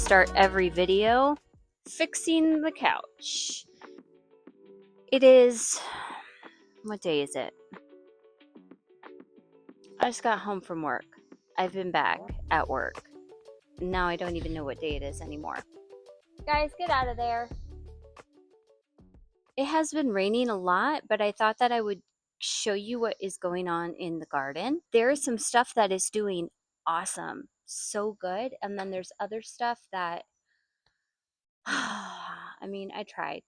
start every video fixing the couch. It is, what day is it? I just got home from work. I've been back at work. Now I don't even know what day it is anymore. Guys, get out of there. It has been raining a lot, but I thought that I would show you what is going on in the garden. There is some stuff that is doing awesome, so good, and then there's other stuff that I mean, I tried.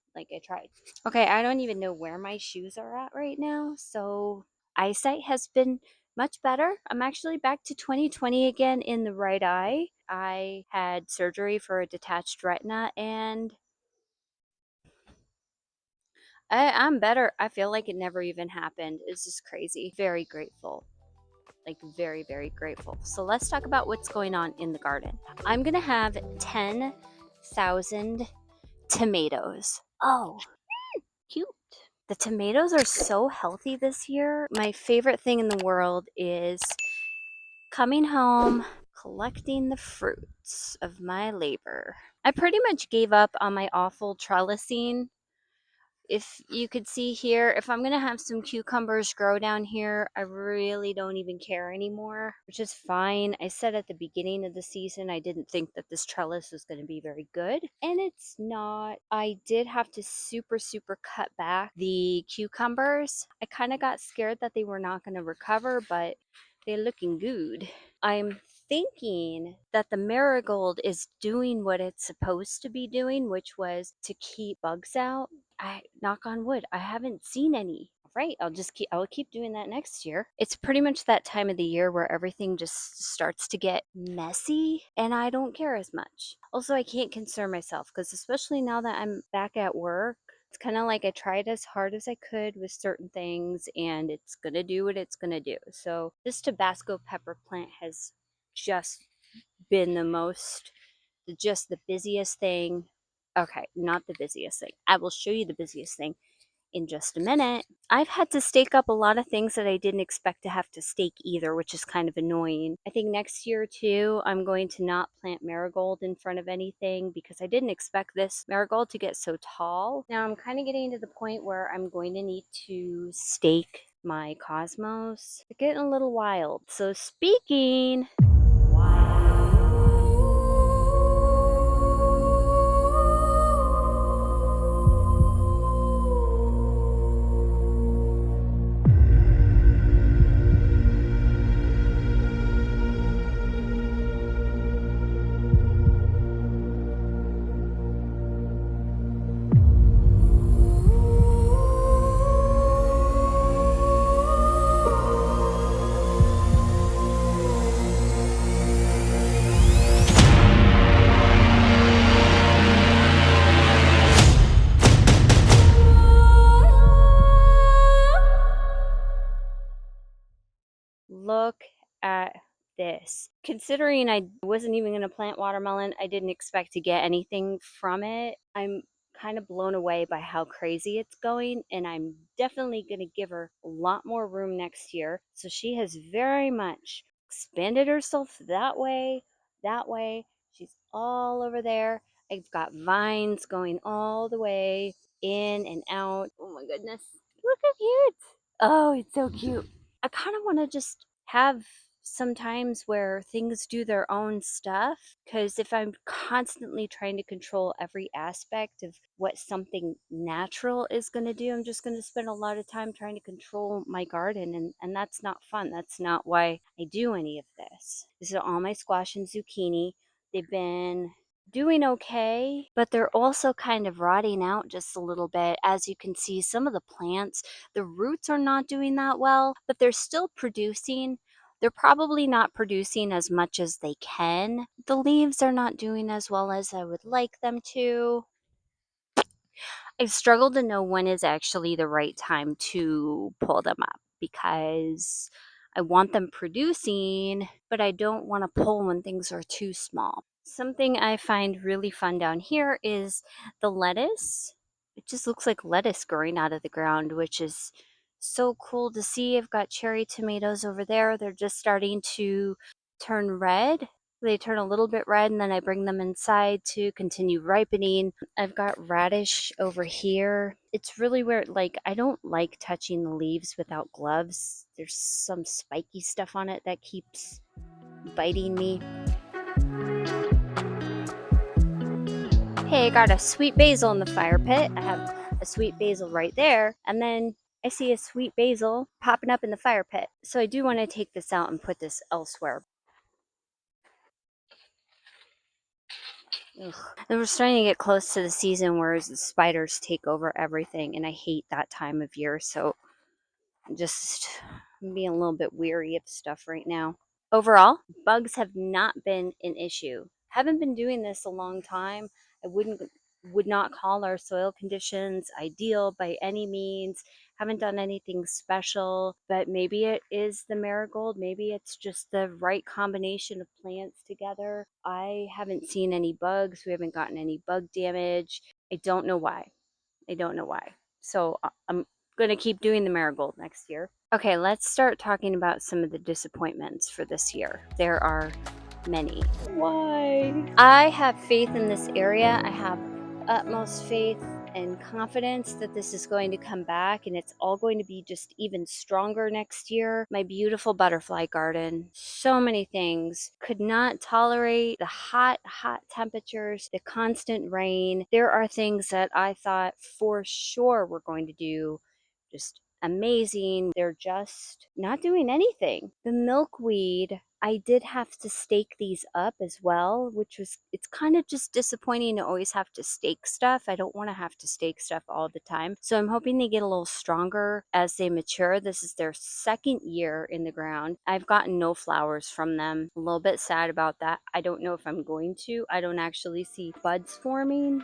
Okay, I don't even know where my shoes are at right now. So, eyesight has been much better. I'm actually back to 20/20 again in the right eye. I had surgery for a detached retina and I'm better. I feel like it never even happened. It's just crazy. Very grateful. Like, very, very grateful. So, let's talk about what's going on in the garden. I'm going to have 10,000 tomatoes. Oh, cute. The tomatoes are so healthy this year. My favorite thing in the world is coming home, collecting the fruits of my labor. I pretty much gave up on my awful trellising. If you could see here, if I'm going to have some cucumbers grow down here, I really don't even care anymore, which is fine. I said at the beginning of the season I didn't think that this trellis was going to be very good, and it's not. I did have to super cut back the cucumbers. I kind of got scared that they were not going to recover, but they're looking good. I'm thinking that the marigold is doing what it's supposed to be doing, which was to keep bugs out. I knock on wood, I haven't seen any. Right, I'll keep doing that next year. It's pretty much that time of the year where everything just starts to get messy and I don't care as much. Also, I can't concern myself because especially now that I'm back at work, it's kind of like I tried as hard as I could with certain things and it's going to do what it's going to do. So this Tabasco pepper plant has just been just the busiest thing. Okay, not the busiest thing. I will show you the busiest thing in just a minute. I've had to stake up a lot of things that I didn't expect to have to stake either, which is kind of annoying. I think next year too, I'm going to not plant marigold in front of anything because I didn't expect this marigold to get so tall. Now I'm kind of getting to the point where I'm going to need to stake my cosmos. It's getting a little wild. So speaking look at this. Considering I wasn't even going to plant watermelon, I didn't expect to get anything from it. I'm kind of blown away by how crazy it's going, and I'm definitely going to give her a lot more room next year. So she has very much expanded herself that way, that way. She's all over there. I've got vines going all the way in and out. Oh my goodness. Look how cute. Oh, it's so cute. I kind of want to just have some times where things do their own stuff, because if I'm constantly trying to control every aspect of what something natural is going to do, I'm just going to spend a lot of time trying to control my garden, and that's not fun. That's not why I do any of this. This is all my squash and zucchini. They've been doing okay, but they're also kind of rotting out just a little bit. As you can see, some of the plants, the roots are not doing that well, but they're still producing. They're probably not producing as much as they can. The leaves are not doing as well as I would like them to. I've struggled to know when is actually the right time to pull them up because I want them producing, but I don't want to pull when things are too small. Something I find really fun down here is the lettuce. It just looks like lettuce growing out of the ground, which is so cool to see. I've got cherry tomatoes over there. They're just starting to turn red, They turn a little bit red and then I bring them inside to continue ripening. I've got radish over here. It's really weird. Like, I don't like touching the leaves without gloves. There's some spiky stuff on it that keeps biting me. Hey, I got a sweet basil in the fire pit. I have a sweet basil right there. And then I see a sweet basil popping up in the fire pit. So I do want to take this out and put this elsewhere. Ugh. And we're starting to get close to the season where the spiders take over everything, and I hate that time of year, so I'm just being a little bit weary of stuff right now. Overall, bugs have not been an issue. Haven't been doing this a long time. I would not call our soil conditions ideal by any means. Haven't done anything special, but maybe it is the marigold. Maybe it's just the right combination of plants together. I haven't seen any bugs. We haven't gotten any bug damage. I don't know why. I don't know why. So I'm going to keep doing the marigold next year. Okay, let's start talking about some of the disappointments for this year. There are many. Why? I have faith in this area. I have utmost faith and confidence that this is going to come back and it's all going to be just even stronger next year. My beautiful butterfly garden, so many things. Could not tolerate the hot temperatures, the constant rain. There are things that I thought for sure were going to do just amazing. They're just not doing anything. The milkweed, I did have to stake these up as well, it's kind of just disappointing to always have to stake stuff. I don't want to have to stake stuff all the time. So I'm hoping they get a little stronger as they mature. This is their second year in the ground. I've gotten no flowers from them. A little bit sad about that. I don't know if I'm going to. I don't actually see buds forming.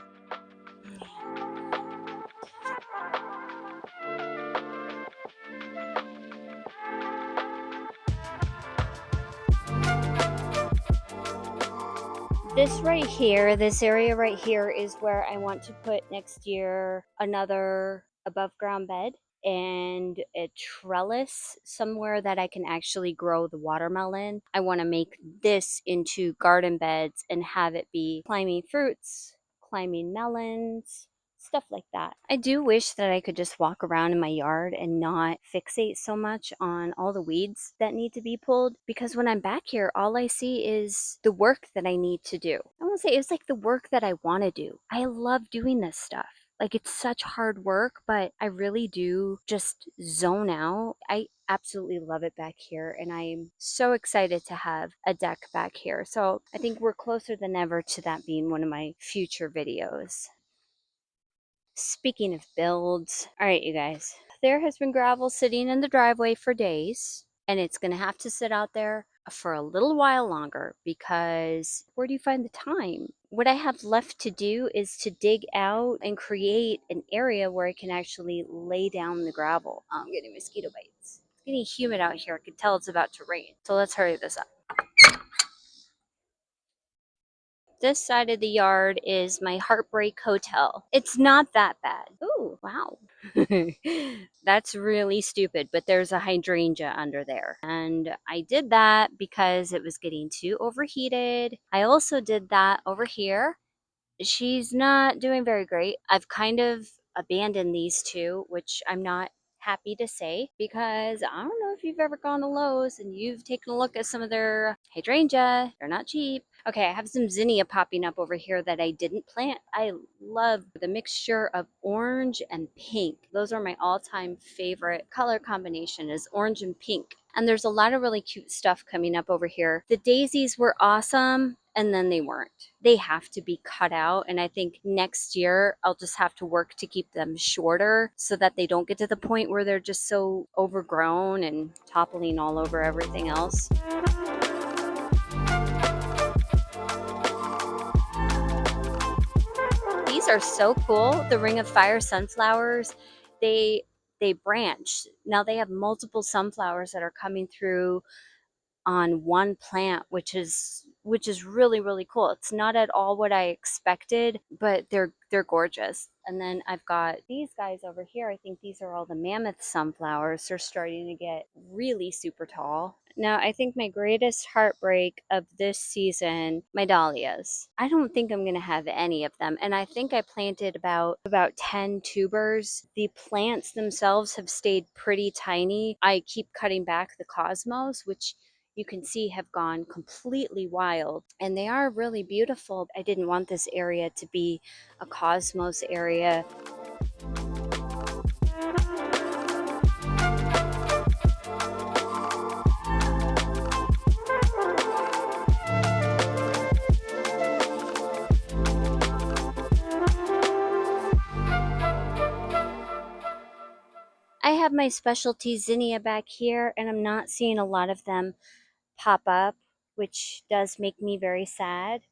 This area right here is where I want to put next year another above ground bed and a trellis somewhere that I can actually grow the watermelon. I want to make this into garden beds and have it be climbing fruits, climbing melons, stuff like that. I do wish that I could just walk around in my yard and not fixate so much on all the weeds that need to be pulled, because when I'm back here, all I see is the work that I need to do. I won't say it's like the work that I want to do. I love doing this stuff. Like, it's such hard work, but I really do just zone out. I absolutely love it back here, and I'm so excited to have a deck back here. So I think we're closer than ever to that being one of my future videos. Speaking of builds, all right, you guys, there has been gravel sitting in the driveway for days, and it's going to have to sit out there for a little while longer because where do you find the time? What I have left to do is to dig out and create an area where I can actually lay down the gravel. I'm getting mosquito bites. It's getting humid out here. I can tell it's about to rain. So let's hurry this up. This side of the yard is my Heartbreak Hotel. It's not that bad. Ooh, wow. That's really stupid, but there's a hydrangea under there. And I did that because it was getting too overheated. I also did that over here. She's not doing very great. I've kind of abandoned these two, which I'm not happy to say, because I don't know if you've ever gone to Lowe's and you've taken a look at some of their hydrangea. They're not cheap. Okay, I have some zinnia popping up over here that I didn't plant. I love the mixture of orange and pink. Those are my all-time favorite color combination, is orange and pink. And there's a lot of really cute stuff coming up over here. The daisies were awesome, and then they weren't. They have to be cut out, and I think next year I'll just have to work to keep them shorter so that they don't get to the point where they're just so overgrown and toppling all over everything else. These are so cool. The Ring of Fire sunflowers, they branch. Now they have multiple sunflowers that are coming through on one plant, which is really, really cool. It's not at all what I expected, but they're gorgeous. And then I've got these guys over here. I think these are all the mammoth sunflowers. They're starting to get really super tall. Now, I think my greatest heartbreak of this season, my dahlias. I don't think I'm going to have any of them. And I think I planted about 10 tubers. The plants themselves have stayed pretty tiny. I keep cutting back the cosmos, which you can see have gone completely wild, and they are really beautiful. I didn't want this area to be a cosmos area. I have my specialty zinnia back here, and I'm not seeing a lot of them pop up, which does make me very sad.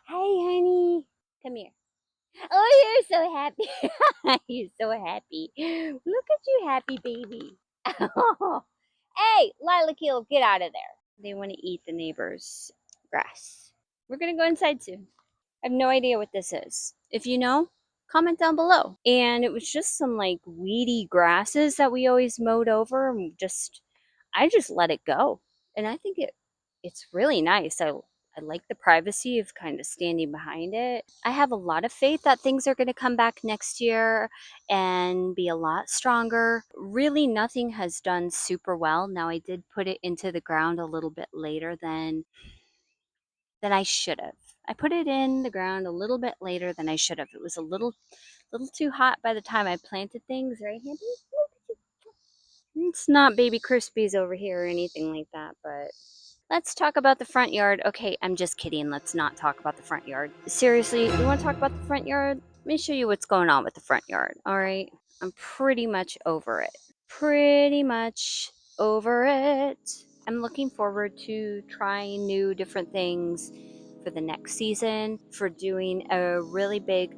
Hi, honey. Come here. Oh, you're so happy. You're so happy. Look at you, happy baby. Hey, Lila, get out of there. They want to eat the neighbor's grass. We're going to go inside soon. I have no idea what this is. If you know, comment down below. And it was just some like weedy grasses that we always mowed over, and I just let it go. And I think it's really nice. I like the privacy of kind of standing behind it. I have a lot of faith that things are going to come back next year and be a lot stronger. Really, nothing has done super well. Now, I did put it into the ground a little bit later than I should have. I put it in the ground a little bit later than I should have. It was a little too hot by the time I planted things, right, Handy? It's not Baby Crispies over here or anything like that, but let's talk about the front yard. Okay, I'm just kidding. Let's not talk about the front yard. Seriously, you want to talk about the front yard? Let me show you what's going on with the front yard, all right? I'm pretty much over it. Pretty much over it. I'm looking forward to trying new different things for the next season, for doing a really big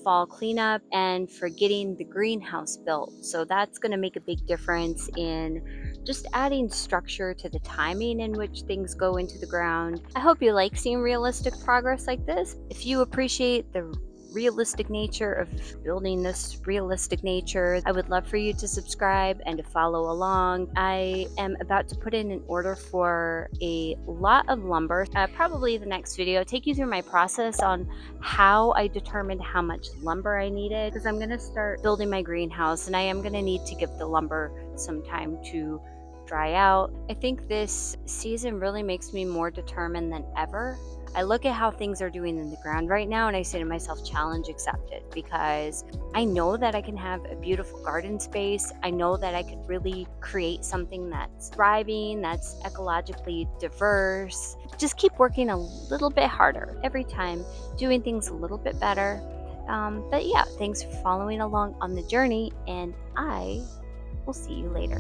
fall cleanup, and for getting the greenhouse built. So that's going to make a big difference in just adding structure to the timing in which things go into the ground. I hope you like seeing realistic progress like this. If you appreciate the realistic nature of building this realistic nature, I would love for you to subscribe and to follow along. I am about to put in an order for a lot of lumber. Probably the next video, take you through my process on how I determined how much lumber I needed, because I'm going to start building my greenhouse and I am going to need to give the lumber some time to dry out. I think this season really makes me more determined than ever. I look at how things are doing in the ground right now and I say to myself, challenge accepted, because I know that I can have a beautiful garden space. I know that I could really create something that's thriving, that's ecologically diverse. Just keep working a little bit harder every time, doing things a little bit better. But yeah, thanks for following along on the journey, and I will see you later.